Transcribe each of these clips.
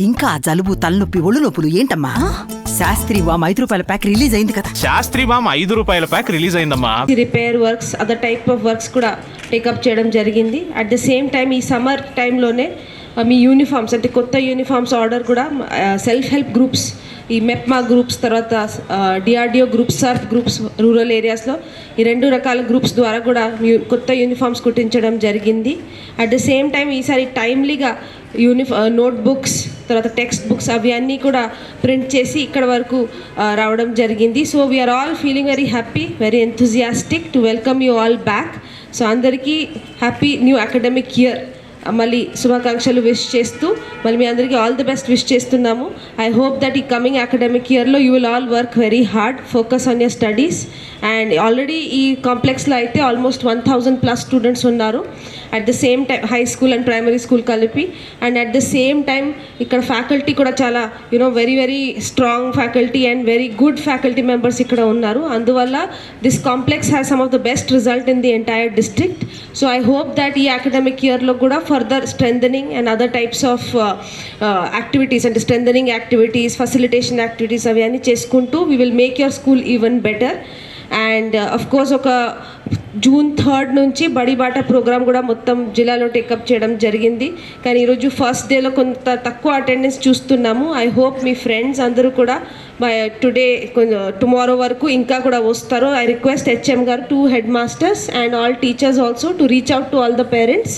ఇంకా జలుబు తలనొప్పి ఒళ్ళు నొప్పులు ఏంటమ్మా? శాస్త్రి వామ్ 5 రూపాయల ప్యాక్ రిలీజ్ అయింది కదా. శాస్త్రి వామ్ 5 రూపాయల ప్యాక్ రిలీజ్ అయిందమ్మా. Repair works other type of works కూడా టేకప్ చేయడం జరిగింది. అట్ ద సేమ్ టైం ఈ సమ్మర్ టైంలోనే మీ యూనిఫామ్స్ అంటే కొత్త యూనిఫామ్స్ ఆర్డర్ కూడా సెల్ఫ్ హెల్ప్ గ్రూప్స్, ఈ మెప్మా గ్రూప్స్, తర్వాత DRDO groups, SERP groups rural ఏరియాస్లో ఈ 2 రకాల గ్రూప్స్ ద్వారా కూడా కొత్త యూనిఫామ్స్ కుట్టించడం జరిగింది. అట్ ద సేమ్ టైం ఈసారి టైమ్లీగా నోట్బుక్స్, తర్వాత టెక్స్ట్ బుక్స్ అవి అన్నీ కూడా ప్రింట్ చేసి ఇక్కడ వరకు రావడం జరిగింది. So we're all feeling very happy, very enthusiastic to welcome you all back. So అందరికీ హ్యాపీ న్యూ అకాడమిక్ ఇయర్ మళ్ళీ శుభాకాంక్షలు విష్ చేస్తూ మళ్ళీ మీ అందరికీ ఆల్ ది బెస్ట్ విష్ చేస్తున్నాము. ఐ హోప్ దట్ ఈ కమింగ్ అకాడమిక్ ఇయర్లో you will all work very hard, focus on your studies. And already ఈ కాంప్లెక్స్లో అయితే ఆల్మోస్ట్ 1000+ స్టూడెంట్స్ ఉన్నారు at the same time, high school and primary school కలిపి. And at the same time ఇక్కడ faculty కూడా చాలా very very strong faculty and very good faculty members ఇక్కడ ఉన్నారు. అందువల్ల this complex has some of the best result in the entire district. So I hope that ఈ academic ఇయర్లో కూడా further strengthening and other types of activities అంటే strengthening activities, facilitation activities అవి అన్నీ చేసుకుంటూ we will make your school even better. And of course ఒక June 3rd నుంచి బడిబాట programme కూడా మొత్తం జిల్లాలో టేకప్ చేయడం జరిగింది. కానీ ఈరోజు ఫస్ట్ డేలో కొంత తక్కువ అటెండెన్స్ చూస్తున్నాము. ఐ హోప్ మీ ఫ్రెండ్స్ అందరూ కూడా బై టుడే టుమారో వరకు ఇంకా కూడా వస్తారు. ఐ రిక్వెస్ట్ హెచ్ఎం గారు, 2 head masters and all teachers also to reach out to all the parents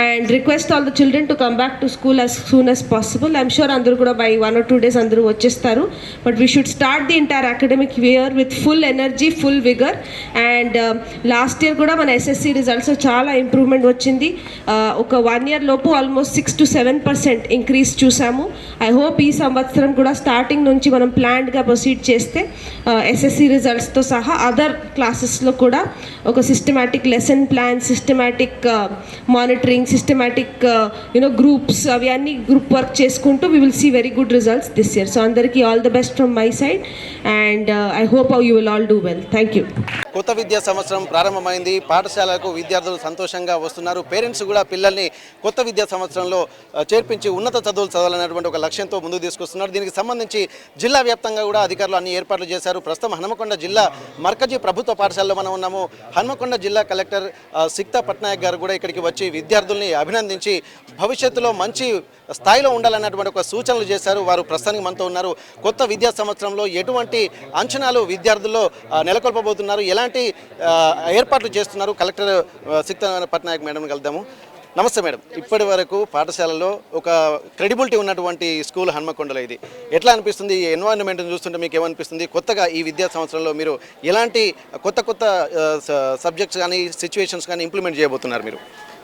and request all the children to come back to school as soon as possible. I'm sure అందరూ కూడా by 1 or 2 days అందరూ వచ్చేస్తారు. But we should start the entire academic year with full energy, full vigor. And last year కూడా మన SSC results చాలా improvement వచ్చింది. ఒక 1 year లోపు ఆల్మోస్ట్ 6 to 7% ఇంక్రీజ్ చూసాము. ఐ హోప్ ఈ సంవత్సరం కూడా స్టార్టింగ్ నుంచి మనం ప్లాన్డ్గా ప్రొసీడ్ చేస్తే ఎస్ఎస్సి రిజల్ట్స్తో సహా అదర్ క్లాసెస్లో కూడా ఒక systematic lesson plan, systematic monitoring, systematic groups అవి అన్ని గ్రూప్ వర్క్ చేసుకుంటూ we will see very good results this year. So అందరికీ all the best from my side and I hope you will all do well. Thank you. కొత్త విద్యా సంవత్సరం ప్రారంభమైంది. పాఠశాలకు విద్యార్థులు సంతోషంగా వస్తున్నారు. పేరెంట్స్ కూడా పిల్లల్ని కొత్త విద్యా సంవత్సరంలో చేర్పించి ఉన్నత చదువులు చదవాలనేటువంటి ఒక లక్ష్యంతో ముందుకు తీసుకొస్తున్నారు. దీనికి సంబంధించి జిల్లా వ్యాప్తంగా కూడా అధికారులు అన్ని ఏర్పాట్లు చేశారు. ప్రస్తుతం హన్మకొండ జిల్లా మర్కజీ ప్రభుత్వ పాఠశాలలో మనం ఉన్నాము. హన్మకొండ జిల్లా కలెక్టర్ సిక్తా పట్నాయక్ గారు కూడా ఇక్కడికి వచ్చి విద్యార్థుల్ని అభినందించి భవిష్యత్తులో మంచి స్థాయిలో ఉండాలన్నటువంటి ఒక సూచనలు చేశారు. వారు ప్రస్తుతానికి మనతో ఉన్నారు. కొత్త విద్యా సంవత్సరంలో ఎటువంటి అంచనాలు విద్యార్థుల్లో నెలకొల్పబోతున్నారు, ఎలాంటి ఏర్పాట్లు చేస్తున్నారు, కలెక్టర్ సిక్తా పట్నాయక్ మేడం కలుద్దాము. నమస్తే మేడం. ఇప్పటి వరకు పాఠశాలలో ఒక క్రెడిబిలిటీ ఉన్నటువంటి స్కూల్ హన్మకొండలో, ఇది ఎట్లా అనిపిస్తుంది? ఈ ఎన్వైరన్మెంట్ని చూస్తుంటే మీకు ఏమనిపిస్తుంది? కొత్తగా ఈ విద్యా సంవత్సరంలో మీరు ఎలాంటి కొత్త సబ్జెక్ట్స్ కానీ సిచ్యువేషన్స్ కానీ ఇంప్లిమెంట్ చేయబోతున్నారు మీరు?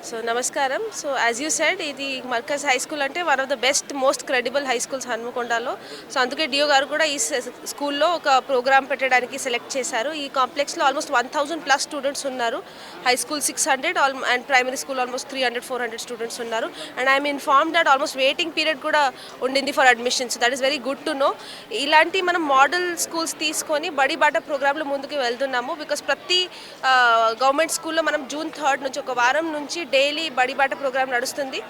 సో నమస్కారం. సో యాజ్ యూ సెడ్, ఇది మర్కజ్ హై స్కూల్ అంటే one of the best most credible high schools హన్మకొండలో. సో అందుకే డిఓ గారు కూడా ఈ స్కూల్లో ఒక ప్రోగ్రామ్ పెట్టడానికి సెలెక్ట్ చేశారు. ఈ కాంప్లెక్స్లో ఆల్మోస్ట్ 1000+ స్టూడెంట్స్ ఉన్నారు. High school 600 and primary school almost 300-400 students ఉన్నారు. And I'm inform that almost waiting period కూడా ఉండింది for admissions. That is very good to know. ఇలాంటి మనం మోడల్ స్కూల్స్ తీసుకొని బడిబాట ప్రోగ్రాంలో ముందుకు వెళ్తున్నాము. బికాస్ ప్రతి గవర్నమెంట్ స్కూల్లో మనం June 3rd నుంచి ఒక వారం నుంచి డైలీ బడిబాట ప్రోగ్రామ్ నడుస్తుంది.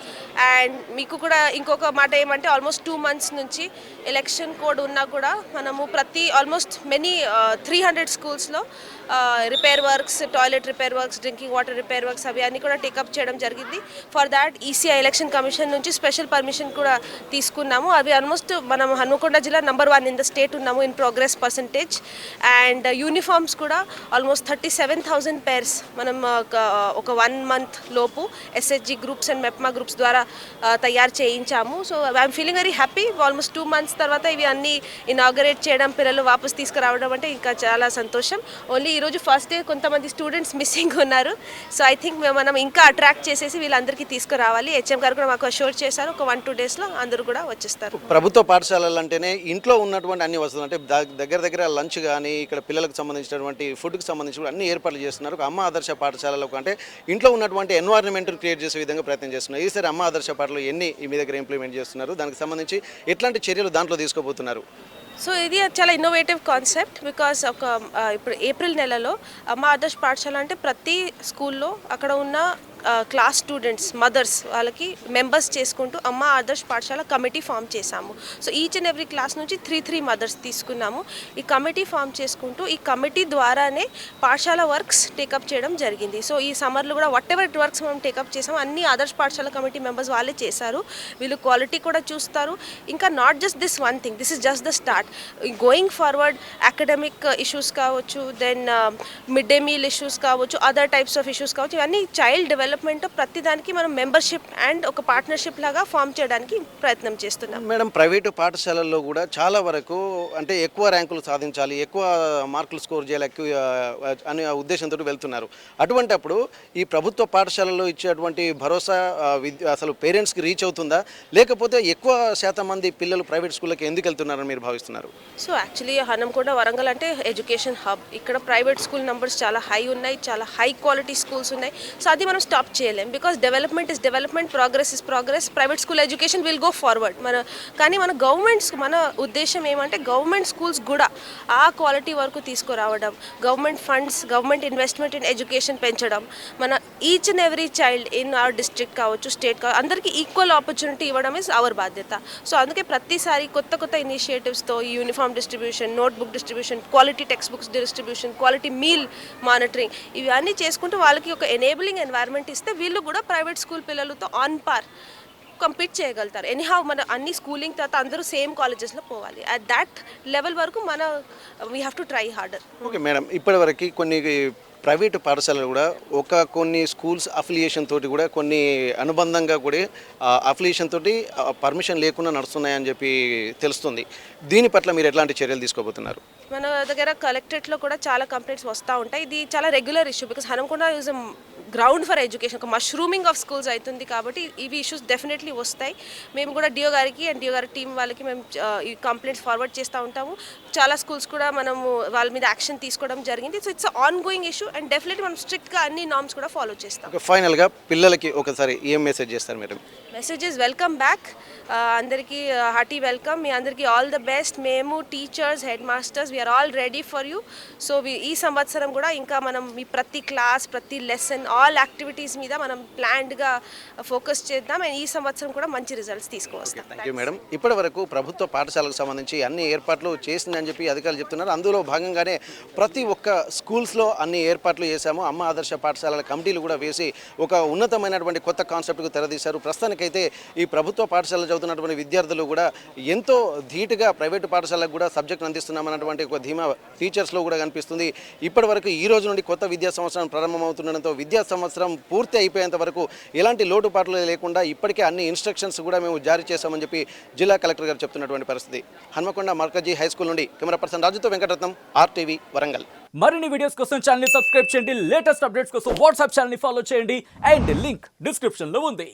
అండ్ మీకు కూడా ఇంకొక మాట ఏమంటే ఆల్మోస్ట్ 2 months నుంచి ఎలక్షన్ కోడ్ ఉన్నా కూడా మనము ప్రతి ఆల్మోస్ట్ 300 స్కూల్స్లో repair works, toilet repair works, drinking water repair works అవి అన్నీ కూడా టేకప్ చేయడం జరిగింది. For that ECI election commission నుంచి స్పెషల్ పర్మిషన్ కూడా తీసుకున్నాము. అవి ఆల్మోస్ట్ మనం హన్మకొండ జిల్లా నెంబర్ 1 ఇన్ ద స్టేట్ ఉన్నాము in progress percentage. And uniforms కూడా ఆల్మోస్ట్ 37,000 pairs మనం ఒక 1 month లోపు SHG groups and MEPMA groups ద్వారా తయారు చేయించాము. So I'm feeling very happy. Almost 2 months తర్వాత ఇవి అన్నీ ఇనాగరేట్ చేయడం, పిల్లలు వాపస్ తీసుకురావడం అంటే ఇంకా చాలా సంతోషం. ఓన్లీ ఈరోజు ఫస్ట్ డే కొంతమంది స్టూడెంట్స్ మిస్సింగ్ ఉన్నారు. సో ఐ థింక్ మనం ఇంకా అట్రాక్ట్ చేసేసి వీళ్ళందరికీ తీసుకురావాలి. హెచ్ఎం గారు కూడా మాకు అష్యూర్ చేశారు, ఒక 1-2 daysలో అందరూ కూడా వచ్చేస్తారు. ప్రభుత్వ పాఠశాలలు అంటేనే ఇంట్లో ఉన్నటువంటి అన్ని వసతులు అంటే దగ్గర లంచ్ కానీ ఇక్కడ పిల్లలకు సంబంధించినటువంటి ఫుడ్కి సంబంధించి అన్ని ఏర్పాట్లు చేస్తున్నారు. అమ్మ ఆదర్శ పాఠశాలలో అంటే ఇంట్లో ఉన్నటువంటి ఎన్వైరన్మెంట్ క్రియేట్ చేసే విధంగా ప్రయత్నం చేస్తున్నారు. ఈసారి అమ్మ ఆదర్శ పాఠశాలలో ఎన్ని మీ దగ్గర ఇంప్లిమెంట్ చేస్తున్నారు? దానికి సంబంధించి ఎట్లాంటి చర్యలు దాంట్లో తీసుకోబోతున్నారు? సో ఇది చాలా ఇన్నోవేటివ్ కాన్సెప్ట్. బికాస్ ఇప్పుడు ఏప్రిల్ నెలలో అమ్మ ఆదర్శ్ పాఠశాల అంటే ప్రతి స్కూల్లో అక్కడ ఉన్న క్లాస్ స్టూడెంట్స్ మదర్స్ వాళ్ళకి మెంబర్స్ చేసుకుంటూ అమ్మ ఆదర్శ్ పాఠశాల కమిటీ ఫామ్ చేశాము. So each and every class నుంచి త్రీ మదర్స్ తీసుకున్నాము. ఈ కమిటీ ఫామ్ చేసుకుంటూ ఈ కమిటీ ద్వారానే పాఠశాల వర్క్స్ టేకప్ చేయడం జరిగింది. సో ఈ సమ్మర్లో కూడా వాట్ ఎవర్ వర్క్స్ మనం టేకప్ చేసాము అన్ని ఆదర్శ్ పాఠశాల కమిటీ మెంబర్స్ వాళ్ళే చేశారు. వీళ్ళు క్వాలిటీ కూడా చూస్తారు. ఇంకా not just this one thing, this is just the start. Going forward academic issues కావచ్చు, then mid day meal issues కావచ్చు, అదర్ టైప్స్ ఆఫ్ ఇష్యూస్ కావచ్చు, ఇవన్నీ చైల్డ్ డెవలప్మెంట్ ప్రతిదానికి మనం మెంబర్షిప్ అండ్ ఒక పార్ట్నర్షిప్ లాగా ఫామ్ చేయడానికి ప్రయత్నం చేస్తున్నాం. మేడం, ప్రైవేటు పాఠశాలల్లో కూడా చాలా వరకు అంటే ఎక్కువ ర్యాంకులు సాధించాలి, ఎక్కువ మార్కులు స్కోర్ చేయాలి అనే ఉద్దేశంతో వెళ్తున్నారు. అటువంటప్పుడు ఈ ప్రభుత్వ పాఠశాలల్లో ఇచ్చేటువంటి భరోసా అసలు పేరెంట్స్కి రీచ్ అవుతుందా, లేకపోతే ఎక్కువ శాతం మంది పిల్లలు ప్రైవేట్ స్కూళ్ళకి ఎందుకు వెళ్తున్నారని మీరు భావిస్తున్నారు? సో యాక్చువల్లీ హనంకొండ వరంగల్ అంటే ఎడ్యుకేషన్ హబ్. ఇక్కడ ప్రైవేట్ స్కూల్ నెంబర్స్ చాలా హై ఉన్నాయి, చాలా హై క్వాలిటీ స్కూల్స్ ఉన్నాయి. సో అది మనం స్టాప్ చేయలేం. Because development is development, progress is progress. Private school education will go forward. కానీ మన గవర్నమెంట్స్, మన ఉద్దేశం ఏమంటే గవర్నమెంట్ స్కూల్స్ కూడా ఆ క్వాలిటీ వరకు తీసుకురావడం, government funds, government investment in education పెంచడం, మన each and every child in our district కావచ్చు, స్టేట్ కావచ్చు, అందరికీ ఈక్వల్ ఆపర్చునిటీ ఇవ్వడం ఇస్ అవర్ బాధ్యత. సో అందుకే ప్రతిసారి కొత్త ఇనిషియేటివ్స్తో ఈ uniform distribution, notebook distribution, quality text books distribution, quality meal monitoring, ఇవన్నీ చేసుకుంటూ వాళ్ళకి ఒక ఎనేబులింగ్ ఎన్వైర్న్మెంట్ ఇస్తే వీళ్ళు కూడా ప్రైవేట్ స్కూల్ పిల్లలతో ఆన్ పార్ కంపీట్ చేయగలుగుతారు. ఎనీహౌ మన అన్ని స్కూలింగ్ తర్వాత అందరూ సేమ్ కాలేజెస్లో పోవాలి. అట్ దాట్ లెవెల్ వరకు we have to try harder. Okay madam, ఇప్పటివరకు కొన్ని ప్రైవేటు పాఠశాలలు కూడా కొన్ని స్కూల్స్ అఫిలియేషన్ తోటి కూడా కొన్ని అనుబంధంగా కూడా అఫిలియేషన్ తోటి పర్మిషన్ లేకుండా నడుస్తున్నాయని చెప్పి తెలుస్తుంది. దీని పట్ల మీరు ఎట్లాంటి చర్యలు తీసుకోబోతున్నారు? మన దగ్గర కలెక్టరేట్లో కూడా చాలా కంప్లైంట్స్ వస్తూ ఉంటాయి. ఇది చాలా regular issue. Because Hanamkonda is ground for education, ఒక మష్రూమింగ్ ఆఫ్ స్కూల్స్ అవుతుంది. కాబట్టి ఇవి ఇష్యూస్ డెఫినెట్లీ వస్తాయి. మేము కూడా డిఓ గారికి అండ్ డిఓ గారి టీం వాళ్ళకి మేము ఈ కంప్లైంట్స్ ఫార్వర్డ్ చేస్తూ ఉంటాము. చాలా స్కూల్స్ కూడా మనము వాళ్ళ మీద యాక్షన్ తీసుకోవడం జరిగింది. So it's on going issue and definitely మనం స్ట్రిక్ట్గా అన్ని నార్మ్స్ కూడా ఫాలో చేస్తాం. ఫైనల్గా పిల్లలకి ఒకసారి ఏం మెసేజ్ చేస్తారు మేడం? మెసేజెస్ వెల్కమ్ బ్యాక్, అందరికీ హార్టీ వెల్కమ్. మీ అందరికీ ఆల్ ద బెస్ట్. మేము teachers, headmasters, we are all ready for you. So ఈ సంవత్సరం కూడా ఇంకా మనం మీ ప్రతి క్లాస్, ప్రతి లెసన్, ఆల్ యాక్టివిటీస్ మీద మనం ప్లాన్డ్గా ఫోకస్ చేద్దాం. అండ్ ఈ సంవత్సరం కూడా మంచి రిజల్ట్స్ తీసుకువస్తాం. Thank you madam. ఇప్పటి వరకు ప్రభుత్వ పాఠశాలకు సంబంధించి అన్ని ఏర్పాట్లు చేసిందని చెప్పి అధికారులు చెప్తున్నారు. అందులో భాగంగానే ప్రతి ఒక్క స్కూల్స్లో అన్ని ఏర్పాట్లు చేశాము. అమ్మ ఆదర్శ పాఠశాలల కమిటీలు కూడా వేసి ఒక ఉన్నతమైనటువంటి కొత్త కాన్సెప్ట్కు తెరదీశారు. ప్రస్తుతానికైతే ఈ ప్రభుత్వ పాఠశాలలో చదువుతున్నటువంటి విద్యార్థులు కూడా ఎంతో ధీటుగా ప్రైవేటు పాఠశాలకు కూడా సబ్జెక్ట్ అందిస్తున్నామన్నటువంటి ఒక ధీమా టీచర్స్లో కూడా కనిపిస్తుంది. ఇప్పటి వరకు ఈ రోజు నుండి కొత్త విద్యా సంవత్సరం ప్రారంభమవుతుండడంతో విద్యా సంవత్సరం పూర్తి అయిపోయేంత వరకు ఎలాంటి లోటుపాట్లు లేకుండా ఇప్పటికే అన్ని ఇన్స్ట్రక్షన్స్ కూడా మేము జారీ చేశామని చెప్పి జిల్లా కలెక్టర్ గారు చెప్తున్నటువంటి పరిస్థితి. హన్మకొండ మర్కజీ హై స్కూల్ నుండి కెమెరా పర్సన్ రాజుతో వెంకటరత్నం, RTV వరంగల్. మరిన్ని వీడియోస్ కోసం ఛానల్ ని సబ్స్క్రైబ్ చేయండి. లేటెస్ట్ అప్డేట్స్ కోసం వాట్సాప్ ఛానల్ ని ఫాలో చేయండి. అండ్ లింక్ డిస్క్రిప్షన్ లో ఉంది.